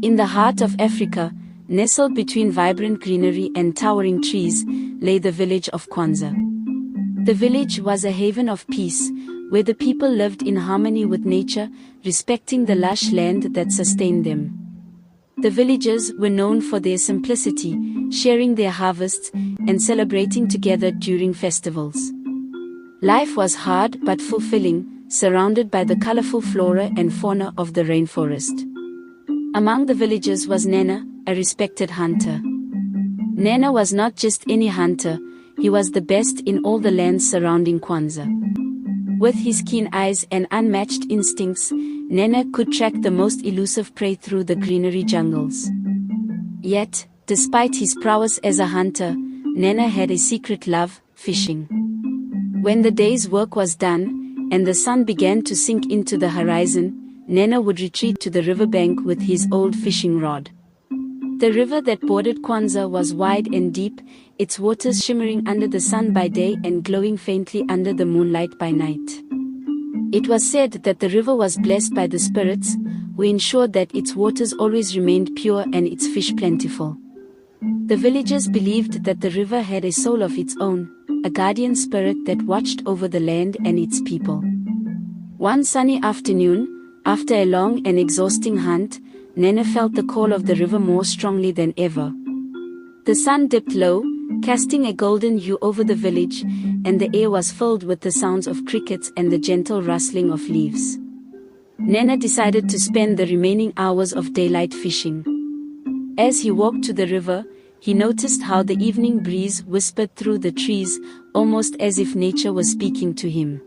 In the heart of Africa, nestled between vibrant greenery and towering trees, lay the village of Kwanzaa. The village was a haven of peace, where the people lived in harmony with nature, respecting the lush land that sustained them. The villagers were known for their simplicity, sharing their harvests, and celebrating together during festivals. Life was hard but fulfilling, surrounded by the colorful flora and fauna of the rainforest. Among the villagers was Nana, a respected hunter. Nana was not just any hunter, he was the best in all the lands surrounding Kwanzaa. With his keen eyes and unmatched instincts, Nana could track the most elusive prey through the greenery jungles. Yet, despite his prowess as a hunter, Nana had a secret love: fishing. When the day's work was done, and the sun began to sink into the horizon, Nana would retreat to the riverbank with his old fishing rod. The river that bordered Kwanzaa was wide and deep, its waters shimmering under the sun by day and glowing faintly under the moonlight by night. It was said that the river was blessed by the spirits, who ensured that its waters always remained pure and its fish plentiful. The villagers believed that the river had a soul of its own, a guardian spirit that watched over the land and its people. One sunny afternoon, after a long and exhausting hunt, Nana felt the call of the river more strongly than ever. The sun dipped low, casting a golden hue over the village, and the air was filled with the sounds of crickets and the gentle rustling of leaves. Nana decided to spend the remaining hours of daylight fishing. As he walked to the river, he noticed how the evening breeze whispered through the trees, almost as if nature was speaking to him.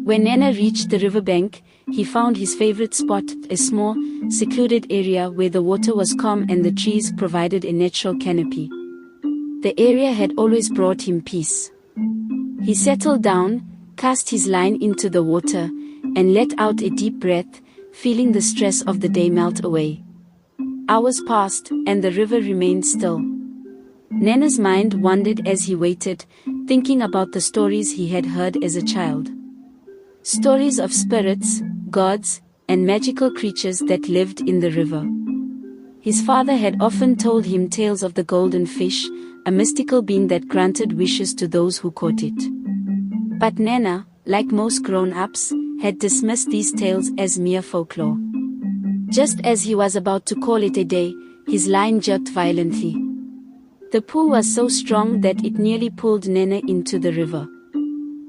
When Nana reached the riverbank, he found his favorite spot, a small, secluded area where the water was calm and the trees provided a natural canopy. The area had always brought him peace. He settled down, cast his line into the water, and let out a deep breath, feeling the stress of the day melt away. Hours passed, and the river remained still. Nana's mind wandered as he waited, thinking about the stories he had heard as a child. Stories of spirits, gods, and magical creatures that lived in the river. His father had often told him tales of the golden fish, a mystical being that granted wishes to those who caught it. But Nana, like most grown-ups, had dismissed these tales as mere folklore. Just as he was about to call it a day, his line jerked violently. The pull was so strong that it nearly pulled Nana into the river.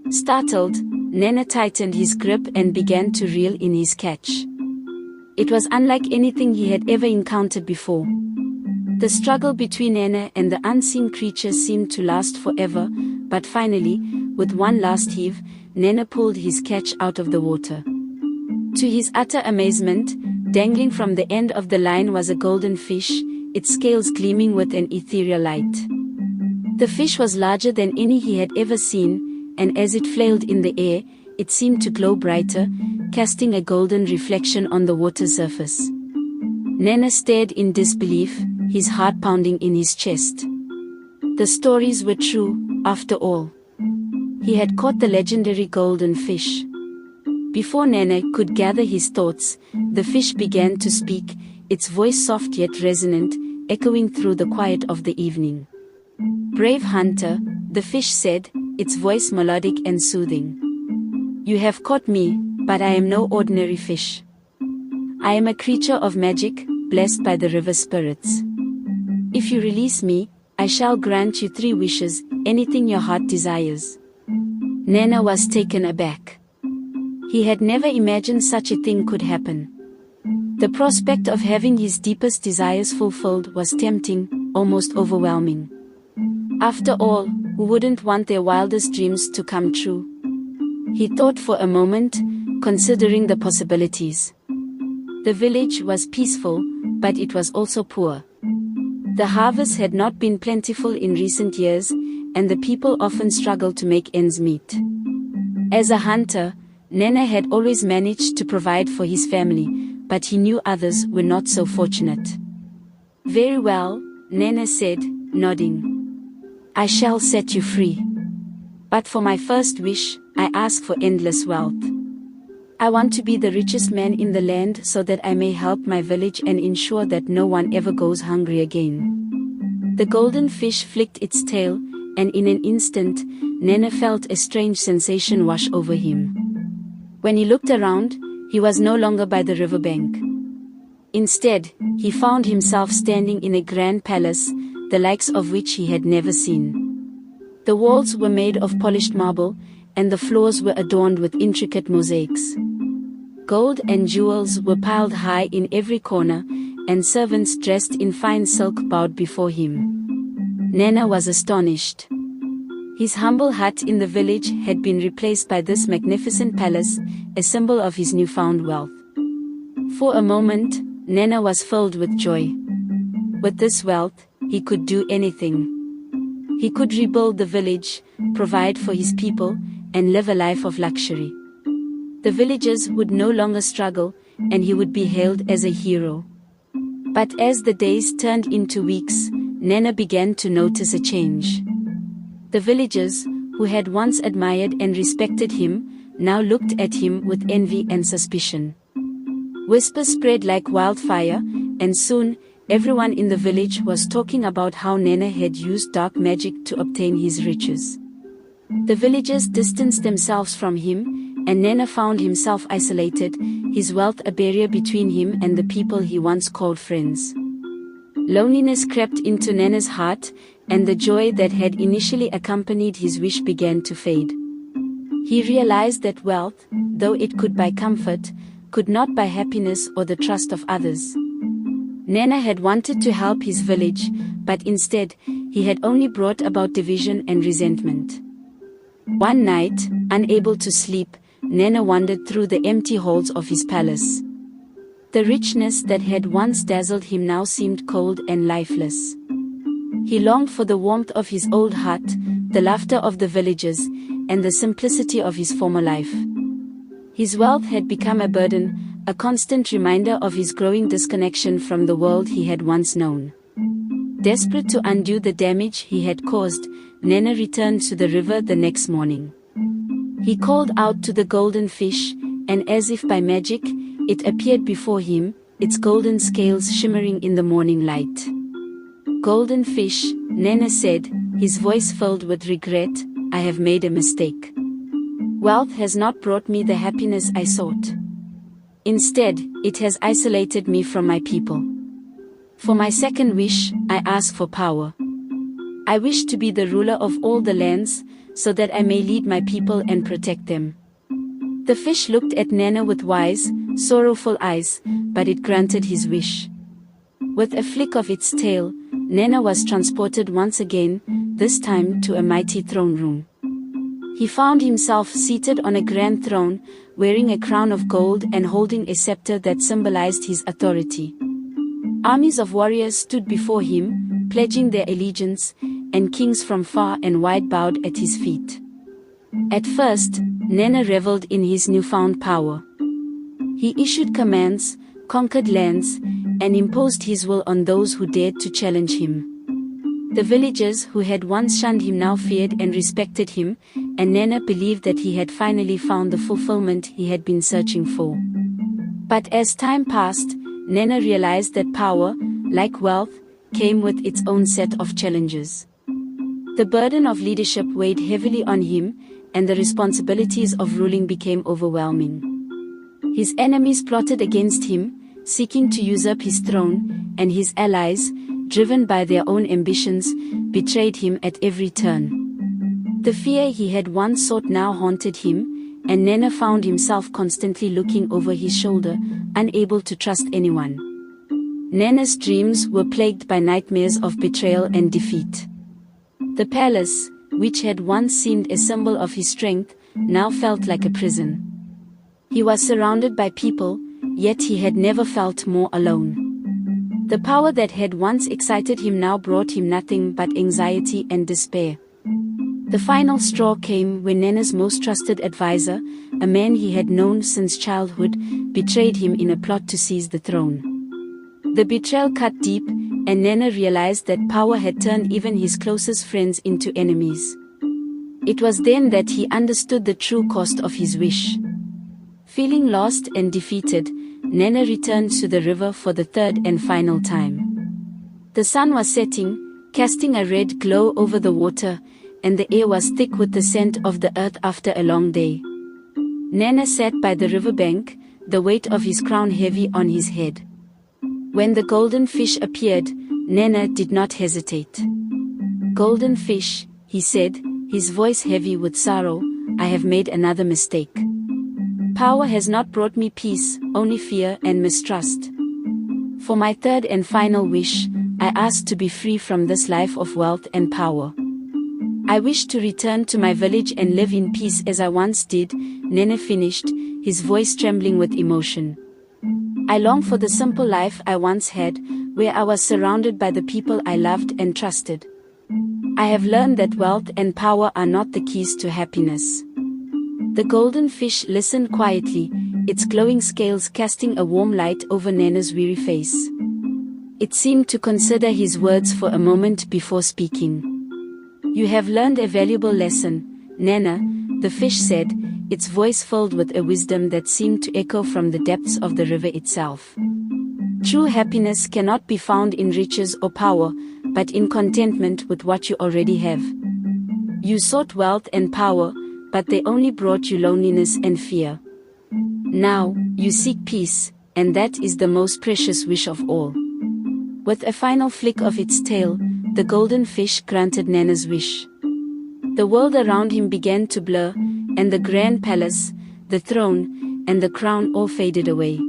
Startled, Nana tightened his grip and began to reel in his catch. It was unlike anything he had ever encountered before. The struggle between Nana and the unseen creature seemed to last forever, but finally, with one last heave, Nana pulled his catch out of the water. To his utter amazement, dangling from the end of the line was a golden fish, its scales gleaming with an ethereal light. The fish was larger than any he had ever seen, and as it flailed in the air, it seemed to glow brighter, casting a golden reflection on the water surface. Nana stared in disbelief, his heart pounding in his chest. The stories were true, after all. He had caught the legendary golden fish. Before Nana could gather his thoughts, the fish began to speak, its voice soft yet resonant, echoing through the quiet of the evening. "Brave hunter," the fish said, its voice melodic and soothing. "You have caught me, but I am no ordinary fish. I am a creature of magic, blessed by the river spirits. If you release me, I shall grant you 3 wishes, anything your heart desires." Nana was taken aback. He had never imagined such a thing could happen. The prospect of having his deepest desires fulfilled was tempting, almost overwhelming. After all, who wouldn't want their wildest dreams to come true? He thought for a moment, considering the possibilities. The village was peaceful, but it was also poor. The harvest had not been plentiful in recent years, and the people often struggled to make ends meet. As a hunter, Nana had always managed to provide for his family, but he knew others were not so fortunate. "Very well," Nana said, nodding. "I shall set you free. But for my first wish, I ask for endless wealth." I want to be the richest man in the land so that I may help my village and ensure that no one ever goes hungry again. The golden fish flicked its tail, and in an instant, Nana felt a strange sensation wash over him. When he looked around, he was no longer by the riverbank. Instead, he found himself standing in a grand palace, the likes of which he had never seen. The walls were made of polished marble, and the floors were adorned with intricate mosaics. Gold and jewels were piled high in every corner, and servants dressed in fine silk bowed before him. Nana was astonished. His humble hut in the village had been replaced by this magnificent palace, a symbol of his newfound wealth. For a moment, Nana was filled with joy. With this wealth, he could do anything. He could rebuild the village, provide for his people, and live a life of luxury. The villagers would no longer struggle, and he would be hailed as a hero. But as the days turned into weeks, Nana began to notice a change. The villagers, who had once admired and respected him, now looked at him with envy and suspicion. Whispers spread like wildfire, and soon, everyone in the village was talking about how Nana had used dark magic to obtain his riches. The villagers distanced themselves from him, and Nana found himself isolated, his wealth a barrier between him and the people he once called friends. Loneliness crept into Nana's heart, and the joy that had initially accompanied his wish began to fade. He realized that wealth, though it could buy comfort, could not buy happiness or the trust of others. Nana had wanted to help his village, but instead, he had only brought about division and resentment. One night, unable to sleep, Nana wandered through the empty halls of his palace. The richness that had once dazzled him now seemed cold and lifeless. He longed for the warmth of his old hut, the laughter of the villagers, and the simplicity of his former life. His wealth had become a burden, a constant reminder of his growing disconnection from the world he had once known. Desperate to undo the damage he had caused, Nana returned to the river the next morning. He called out to the golden fish, and as if by magic, it appeared before him, its golden scales shimmering in the morning light. "Golden fish," Nana said, his voice filled with regret, "I have made a mistake. Wealth has not brought me the happiness I sought. Instead, it has isolated me from my people. For my second wish, I ask for power. I wish to be the ruler of all the lands, so that I may lead my people and protect them." The fish looked at Nana with wise, sorrowful eyes, but it granted his wish. With a flick of its tail, Nana was transported once again, this time to a mighty throne room. He found himself seated on a grand throne, wearing a crown of gold and holding a scepter that symbolized his authority. Armies of warriors stood before him, pledging their allegiance, and kings from far and wide bowed at his feet. At first, Nana reveled in his newfound power. He issued commands, conquered lands, and imposed his will on those who dared to challenge him. The villagers who had once shunned him now feared and respected him, and Nana believed that he had finally found the fulfillment he had been searching for. But as time passed, Nana realized that power, like wealth, came with its own set of challenges. The burden of leadership weighed heavily on him, and the responsibilities of ruling became overwhelming. His enemies plotted against him, seeking to usurp his throne, and his allies, driven by their own ambitions, betrayed him at every turn. The fear he had once sought now haunted him, and Nana found himself constantly looking over his shoulder, unable to trust anyone. Nana's dreams were plagued by nightmares of betrayal and defeat. The palace, which had once seemed a symbol of his strength, now felt like a prison. He was surrounded by people, yet he had never felt more alone. The power that had once excited him now brought him nothing but anxiety and despair. The final straw came when Nana's most trusted advisor, a man he had known since childhood, betrayed him in a plot to seize the throne. The betrayal cut deep, and Nana realized that power had turned even his closest friends into enemies. It was then that he understood the true cost of his wish. Feeling lost and defeated, Nana returned to the river for the third and final time. The sun was setting, casting a red glow over the water, and the air was thick with the scent of the earth after a long day. Nana sat by the riverbank, the weight of his crown heavy on his head. When the golden fish appeared, Nana did not hesitate. "Golden fish," he said, his voice heavy with sorrow, "I have made another mistake. Power has not brought me peace, only fear and mistrust. For my third and final wish, I ask to be free from this life of wealth and power. I wish to return to my village and live in peace as I once did," Nana finished, his voice trembling with emotion. "I long for the simple life I once had, where I was surrounded by the people I loved and trusted. I have learned that wealth and power are not the keys to happiness." The golden fish listened quietly, its glowing scales casting a warm light over Nana's weary face. It seemed to consider his words for a moment before speaking. "You have learned a valuable lesson, Nana," the fish said, its voice filled with a wisdom that seemed to echo from the depths of the river itself. "True happiness cannot be found in riches or power, but in contentment with what you already have. You sought wealth and power, but they only brought you loneliness and fear. Now, you seek peace, and that is the most precious wish of all." With a final flick of its tail, the golden fish granted Nana's wish. The world around him began to blur, and the grand palace, the throne, and the crown all faded away.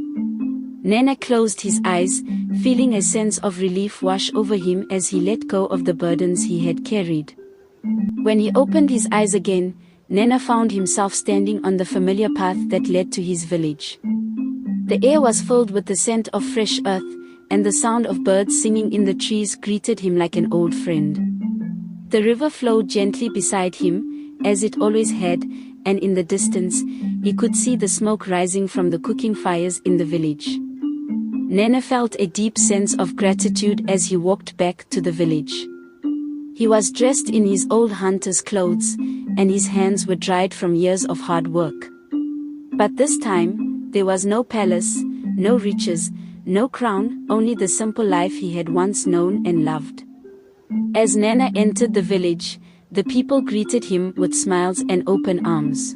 Nana closed his eyes, feeling a sense of relief wash over him as he let go of the burdens he had carried. When he opened his eyes again, Nana found himself standing on the familiar path that led to his village. The air was filled with the scent of fresh earth, and the sound of birds singing in the trees greeted him like an old friend. The river flowed gently beside him, as it always had, and in the distance, he could see the smoke rising from the cooking fires in the village. Nana felt a deep sense of gratitude as he walked back to the village. He was dressed in his old hunter's clothes, and his hands were dried from years of hard work. But this time, there was no palace, no riches, no crown, only the simple life he had once known and loved. As Nana entered the village, the people greeted him with smiles and open arms.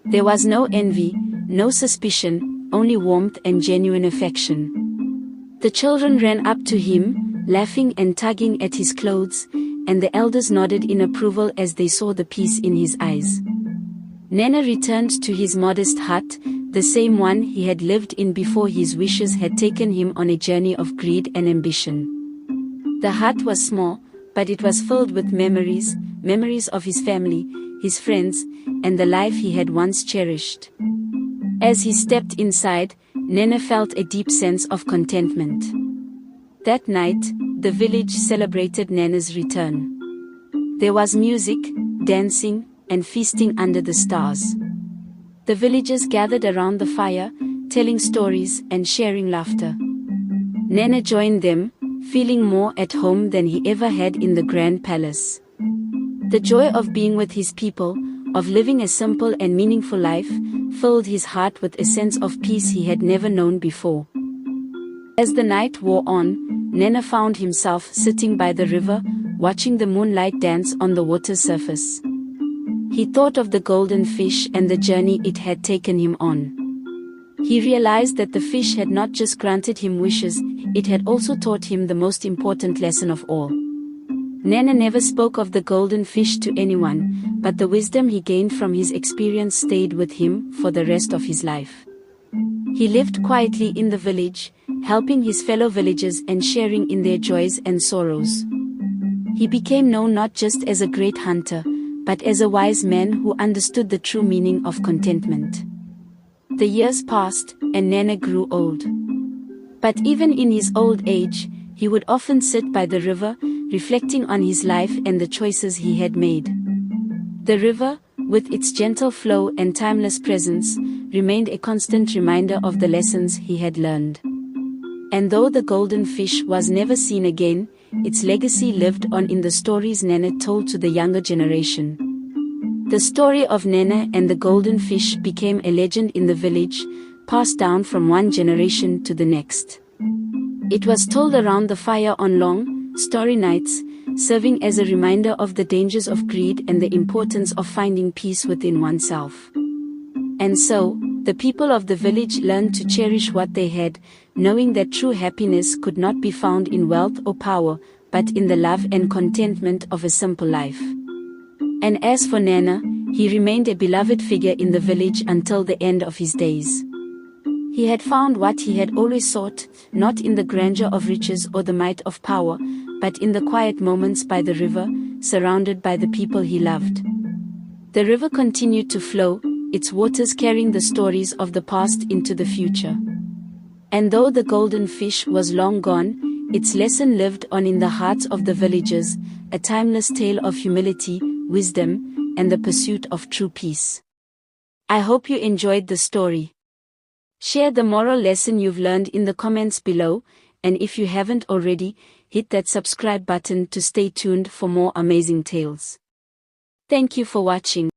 There was no envy, no suspicion, only warmth and genuine affection. The children ran up to him, laughing and tugging at his clothes, and the elders nodded in approval as they saw the peace in his eyes. Nana returned to his modest hut, the same one he had lived in before his wishes had taken him on a journey of greed and ambition. The hut was small, but it was filled with memories, memories of his family, his friends, and the life he had once cherished. As he stepped inside, Nana felt a deep sense of contentment. That night, the village celebrated Nana's return. There was music, dancing, and feasting under the stars. The villagers gathered around the fire, telling stories and sharing laughter. Nana joined them, feeling more at home than he ever had in the grand palace. The joy of being with his people, of living a simple and meaningful life, filled his heart with a sense of peace he had never known before. As the night wore on, Nana found himself sitting by the river, watching the moonlight dance on the water's surface. He thought of the golden fish and the journey it had taken him on. He realized that the fish had not just granted him wishes, it had also taught him the most important lesson of all. Nana never spoke of the golden fish to anyone, but the wisdom he gained from his experience stayed with him for the rest of his life. He lived quietly in the village, helping his fellow villagers and sharing in their joys and sorrows. He became known not just as a great hunter, but as a wise man who understood the true meaning of contentment. The years passed, and Nana grew old. But even in his old age, he would often sit by the river, reflecting on his life and the choices he had made. The river, with its gentle flow and timeless presence, remained a constant reminder of the lessons he had learned. And though the golden fish was never seen again, its legacy lived on in the stories Nana told to the younger generation. The story of Nana and the golden fish became a legend in the village, passed down from one generation to the next. It was told around the fire on long, starry nights, serving as a reminder of the dangers of greed and the importance of finding peace within oneself. And so, the people of the village learned to cherish what they had, knowing that true happiness could not be found in wealth or power, but in the love and contentment of a simple life. And as for Nana, he remained a beloved figure in the village until the end of his days. He had found what he had always sought, not in the grandeur of riches or the might of power, but in the quiet moments by the river, surrounded by the people he loved. The river continued to flow, its waters carrying the stories of the past into the future. And though the golden fish was long gone, its lesson lived on in the hearts of the villagers, a timeless tale of humility, wisdom, and the pursuit of true peace. I hope you enjoyed the story. Share the moral lesson you've learned in the comments below, and if you haven't already, hit that subscribe button to stay tuned for more amazing tales. Thank you for watching.